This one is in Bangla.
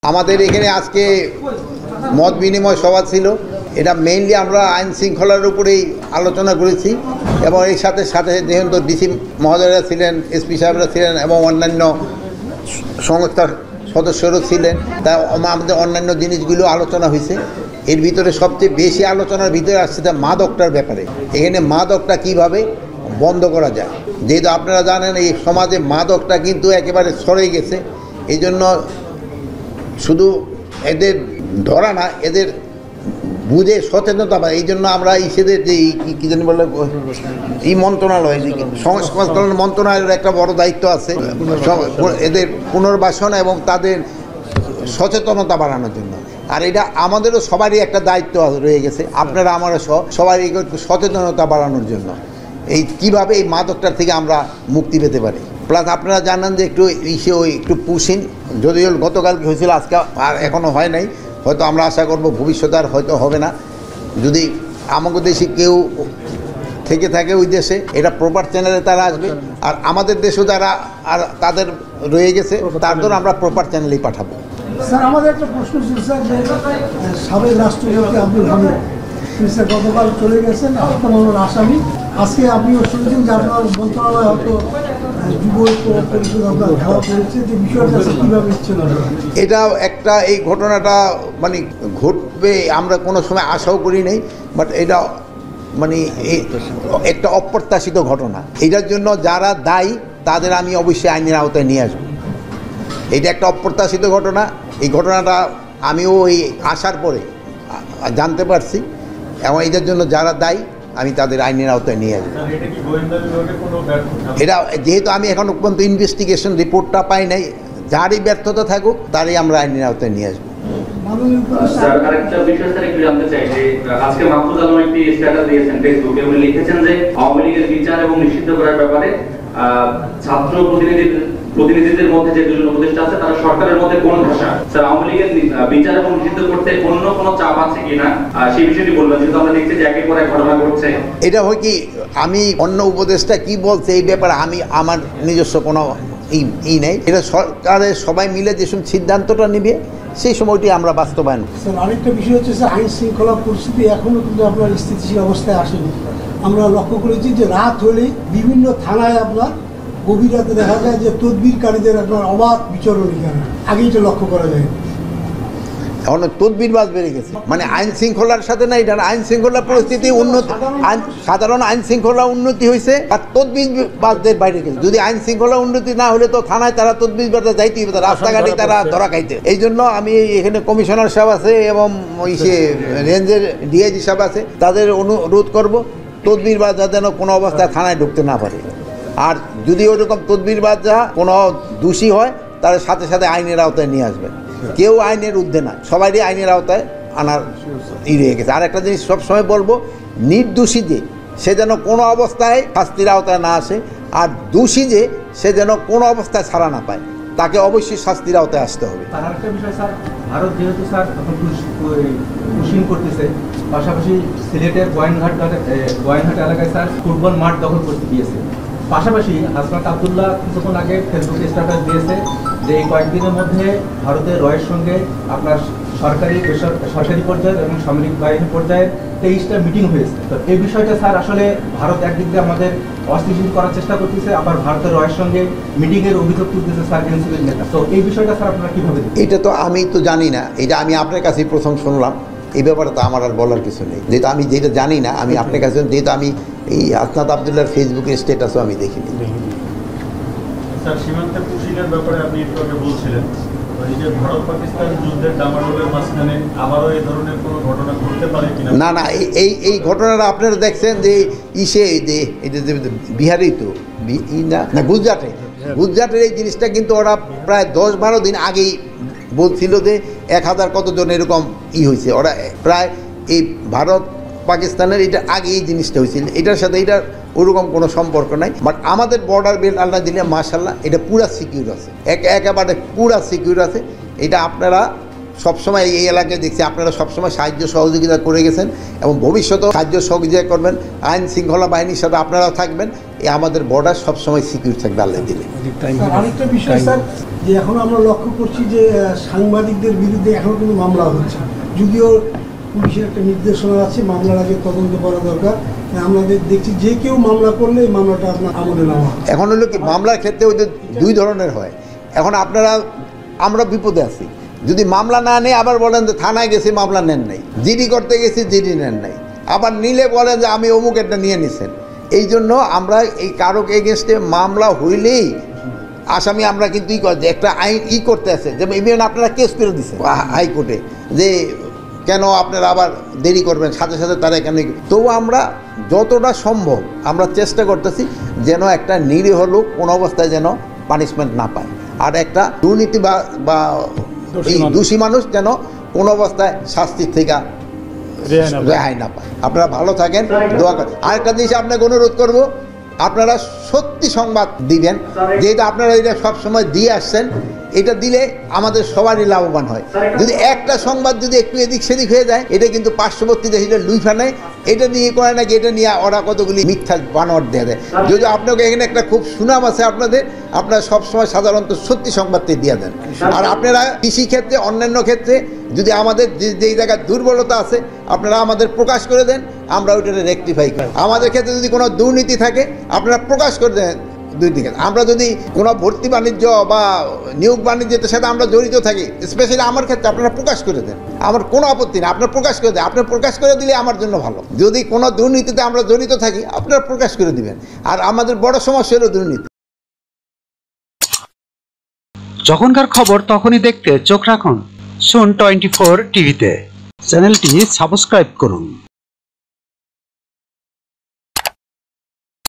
আমাদের এখানে আজকে মত বিনিময় সভা ছিল। এটা মেইনলি আমরা আইন শৃঙ্খলার উপরেই আলোচনা করেছি এবং এর সাথে সাথে যেহেতু ডিসি মহোদয়রা ছিলেন, এসপি সাহেবরা ছিলেন এবং অন্যান্য সংস্থার সদস্যরা ছিলেন, তা আমাদের অন্যান্য জিনিসগুলো আলোচনা হয়েছে। এর ভিতরে সবচেয়ে বেশি আলোচনার ভিতরে আসছে মাদকটার ব্যাপারে। এখানে মাদকটা কিভাবে বন্ধ করা যায়, যেহেতু আপনারা জানেন এই সমাজে মাদকটা কিন্তু একেবারে ছড়িয়ে গেছে। এই জন্য শুধু এদের ধরা না, এদের বুঝে সচেতনতা পায়। এই জন্য আমরা ইসেদের যে কী জানি বলে এই মন্ত্রণালয়, সংস্করণ মন্ত্রণালয়ের একটা বড় দায়িত্ব আছে এদের পুনর্বাসন এবং তাদের সচেতনতা বাড়ানোর জন্য। আর এটা আমাদেরও সবারই একটা দায়িত্ব রয়ে গেছে, আপনারা আমারও সবারই একটু সচেতনতা বাড়ানোর জন্য এই কীভাবে এই মাদকটার থেকে আমরা মুক্তি পেতে পারি। প্লাস আপনারা জানেন যে একটু পুশিং যদিও গতকালকে হয়েছিল, আজকে আর এখনও হয় নাই, হয়তো আমরা আশা করব ভবিষ্যতে আর হয়তো হবে না। যদি আমাদের দেশে কেউ থেকে থাকে ওই দেশে, এটা প্রপার চ্যানেলে তারা আসবে। আর আমাদের দেশেও যারা আর তাদের রয়ে গেছে তাদের আমরা প্রপার চ্যানেলেই পাঠাবো। স্যার, আমাদের একটা প্রশ্ন ছিল স্যার, যে সাবেক রাষ্ট্রপতি আব্দুল হামিদ স্যার গতকাল চলে গেছেন, হত্যা মামলার আসামি। আজকে আপনিও শুনেছেন যে আপনার মন্ত্রণালয় হয়তো যুব পরিষদ আপনার ধাওয়া করেছে, যে বিষয়টা কীভাবে ছিল? এটা একটা এই ঘটনাটা মানে ঘটবে আমরা কোনো সময় আশাও করি নাই, বাট এটা মানে একটা অপ্রত্যাশিত ঘটনা। এটার জন্য যারা দায়ী তাদের আমি অবশ্যই আইনের আওতায় নিয়ে আসবো। এটা একটা অপ্রত্যাশিত ঘটনা। এই ঘটনাটা আমিও এই আসার পরে জানতে পারছি এবং এটার জন্য যারা দায়ী আমি তাদের আইনের আওতায় নিয়ে আসবো। এটা যেহেতু আমি এখনও পর্যন্ত ইনভেস্টিগেশন রিপোর্টটা পাই নাই, যারই ব্যর্থতা থাকুক তারই আমরা আইনের আওতায় নিয়ে আসবো। আরেকটা বিষয় স্যার একটু জানতে চাই যে আজকে মাহফুজ আলম একটি স্ট্যাটাস দিয়েছেন ফেসবুকে, উনি লিখেছেন যে আওয়ামী লীগের বিচার এবং নিষিদ্ধ করার ব্যাপারে ছাত্র প্রতিনিধিদের মধ্যে যে দুজন উপদেষ্টা আছে তারা সরকারের মধ্যে কোন ভাষা। স্যার, আওয়ামী লীগের বিচার এবং নিষিদ্ধ করতে অন্য কোনো চাপ আছে কিনা সেই বিষয়টি বলবেন, যেহেতু আমরা দেখছি যে একের পর এক ঘটনা ঘটছে। এটা হয় কি, আমি অন্য উপদেষ্টা কি বলছে এই ব্যাপারে আমি আমার নিজস্ব কোনো নেই। এটা সরকারের সবাই মিলে যেসব সিদ্ধান্তটা নেবে সেই সময়টি আমরা বাস্তবায়ন। স্যার, আরেকটা বিষয় হচ্ছে যে আইন শৃঙ্খলা পরিস্থিতি এখনও কিন্তু আপনার স্থিতিশীল অবস্থায় আসেনি। আমরা লক্ষ্য করেছি যে রাত হলে বিভিন্ন থানায় আপনার গভীর রাতে দেখা যায় যে তদবিরকারীদের আপনার অবাধ বিচরণ এখানে আগেই তো লক্ষ্য করা যায়। এখন তদবিরবাজ বেড়ে গেছে, মানে আইন শৃঙ্খলার সাথে না, এটা আইন শৃঙ্খলা পরিস্থিতি উন্নতি, সাধারণ আইন শৃঙ্খলা উন্নতি হয়েছে আর তদবিরবাজদের বাইরে গেছে। যদি আইন শৃঙ্খলা উন্নতি না হলে তো থানায় তারা তদবিরবাজরা যাইতেই হবে, রাস্তাঘাটে তারা ধরা খাইতে। এই জন্য আমি এখানে কমিশনার সাহেব আছে এবং রেঞ্জের ডিআইজি সাহেব আছে, তাদের অনুরোধ করব তদবিরবাজ যেন কোনো অবস্থায় থানায় ঢুকতে না পারে। আর যদি ওইরকম তদবিরবাজ যা কোনো দোষী হয় তাদের সাথে সাথে আইনের আওতায় নিয়ে আসবেন। কেউ আইনের ঊর্ধ্বে না, সবারই আইনের আওতায় আনার রয়ে গেছে। আর একটা জিনিস সবসময় বলবো, নির্দোষী যে সে যেন কোনো অবস্থায় শাস্তির আওতায় না আসে, আর দোষী যে সে যেন কোনো অবস্থায় ছাড়া না পায়, তাকে অবশ্যই শাস্তির আওতায় আসতে হবে। তার আরেকটা বিষয় স্যার, ভারত যেহেতু স্যার এখন পুশিং করতেছে, পাশাপাশি সিলেটের গোয়েনঘাট এলাকায় স্যার ফুটবল মাঠ দখল করতে দিয়েছে। পাশাপাশি হাসনাত আবদুল্লাহ কিছুক্ষণ আগে ফেসবুকে স্ট্যাটাস দিয়েছে যে এই কয়েকদিনের মধ্যে ভারতের রয়ের সঙ্গে আপনার সরকারি পর্যায়ে এবং সামরিক বাহিনী পর্যায়ে 23টা মিটিং হয়েছে। তো এই বিষয়টা স্যার আসলে ভারত একদিক দিয়ে আমাদের অস্থিতিশীল করার চেষ্টা করতেছে, আবার ভারতের রয়ের সঙ্গে মিটিংয়ের অভিযোগ তুলতেছে স্যার এনসিপির নেতা। তো এই বিষয়টা স্যার আপনারা কীভাবে দেখেন? এটা তো আমি তো জানি না, এটা আমি আপনার কাছেই প্রথম শুনলাম। এই ব্যাপারে তো আমার আর বলার কিছু নেই, যেহেতু আমি যেটা জানি না আমি আপনার কাছে, যেহেতু আমি এই হাসনাত আবদুল্লাহর ফেসবুকের স্ট্যাটাসও আমি দেখিনি। স্যার, সীমান্তে পুশিংয়ের ব্যাপারে আপনি একটু আগে বলছিলেন, এই যে ভারত পাকিস্তান যুদ্ধের ডামাডোলের মাঝখানে আবারও এই ধরনের কোনো ঘটনা ঘটতে পারে কিনা? না না, এই ঘটনাটা আপনারা দেখছেন যে এটা বিহারেই তো না গুজরাটের এই জিনিসটা কিন্তু ওরা প্রায় 10-12 দিন আগেই বলছিল যে 1000 কতজন এরকম হয়েছে। ওরা প্রায় এই ভারত পাকিস্তানের এটা আগে এই জিনিসটা হয়েছিল, এটার সাথে এটার ওরকম কোনো সম্পর্ক নাই। বাট আমাদের বর্ডার বেল্ট আল্লাহ দিলে মাশাল্লাহ এটা পুরা সিকিউর আছে, একেবারে পুরা সিকিউর আছে। এটা আপনারা সবসময় এই এলাকায় দেখছি, আপনারা সবসময় সাহায্য সহযোগিতা করে গেছেন এবং ভবিষ্যতেও সাহায্য সহযোগিতা করবেন। আইন শৃঙ্খলা বাহিনীর সাথে আপনারা থাকবেন আমাদের বর্ডার সবসময় সিকিউর থাকবে আল্লাহ দিলে। স্যার, আরেকটা বিষয় স্যার, যে এখন আমরা লক্ষ্য করছি যে সাংবাদিকদের বিরুদ্ধে এখনো কিন্তু মামলা হচ্ছে, যদিও পুলিশের একটা নির্দেশনা আছে মামলার আগে তদন্ত করা দরকার। আমরা দেখছি যে কেউ মামলা করলে এই মামলাটা আপনার আমলে নেওয়া হয়। এখন হলো কি, মামলার ক্ষেত্রে ওই দুই ধরনের হয়। এখন আমরা বিপদে আছি, যদি মামলা না নেই আবার বলেন যে থানায় গেছি মামলা নেন নাই, জিডি করতে গেছি জিডি নেন নাই, আবার নিলে বলেন যে আমি অমুক একটা নিয়ে নিছেন। এই জন্য আমরা এই কারক এগেনস্টে মামলা হইলেই আসামি আমরা কিন্তু একটা আইন করতে আছে, যেমন ইভেন আপনারা কেস করে দিচ্ছেন হাইকোর্টে যে কেন আপনারা আবার দেরি করবেন, সাথে সাথে তারা এখানে। তবু আমরা যতটা সম্ভব আমরা চেষ্টা করতেছি যেন একটা নিরীহ লোক কোনো অবস্থায় যেন পানিশমেন্ট না পায়, আর একটা দুর্নীতি বা দোষী মানুষ যেন কোনো অবস্থায় শাস্তির থেকে রেহাই না পায়। আপনারা ভালো থাকেন, দোয়া করেন। আরেকটা জিনিস আপনাকে অনুরোধ করব, আপনারা সত্যি সংবাদ দিবেন, যেহেতু আপনারা এটা সবসময় দিয়ে আসছেন, এটা দিলে আমাদের সবারই লাভবান হয়। যদি একটা সংবাদ যদি একটু এদিক সেদিক হয়ে যায়, এটা কিন্তু পার্শ্ববর্তী দেশে লুইফা নেয়, এটা নিয়ে করে নাকি এটা নিয়ে ওরা কতগুলি মিথ্যা বানোয়ার দিয়ে দেয়। যদি আপনাকে এখানে একটা খুব সুনাম আছে আপনারা সবসময় সাধারণত সত্যি সংবাদটি দিয়ে দেন। আর আপনারা কৃষি ক্ষেত্রে অন্যান্য ক্ষেত্রে যদি আমাদের যেই জায়গায় দুর্বলতা আছে আপনারা আমাদের প্রকাশ করে দেন, আমরা ওইটা রেকটিফাই করি। আমাদের ক্ষেত্রে যদি কোনো দুর্নীতি থাকে আপনারা প্রকাশ করে দেন। দুই দিকে আমরা যদি কোনো ভর্তি বাণিজ্য বা নিয়োগ বাণিজ্যের সাথে আমরা জড়িত থাকি, স্পেশালি আমার ক্ষেত্রে আপনারা প্রকাশ করে দেন, আমার কোনো আপত্তি নেই। আপনারা প্রকাশ করে দেন, আপনারা প্রকাশ করে দিলে আমার জন্য ভালো। যদি কোনো দুর্নীতিতে আমরা জড়িত থাকি আপনারা প্রকাশ করে দিবেন। আর আমাদের বড় সমস্যা হলো দুর্নীতি। যখনকার খবর তখনই দেখতে চোখ রাখুন সুন 24 টিভিতে। চ্যানেলটি সাবস্ক্রাইব করুন।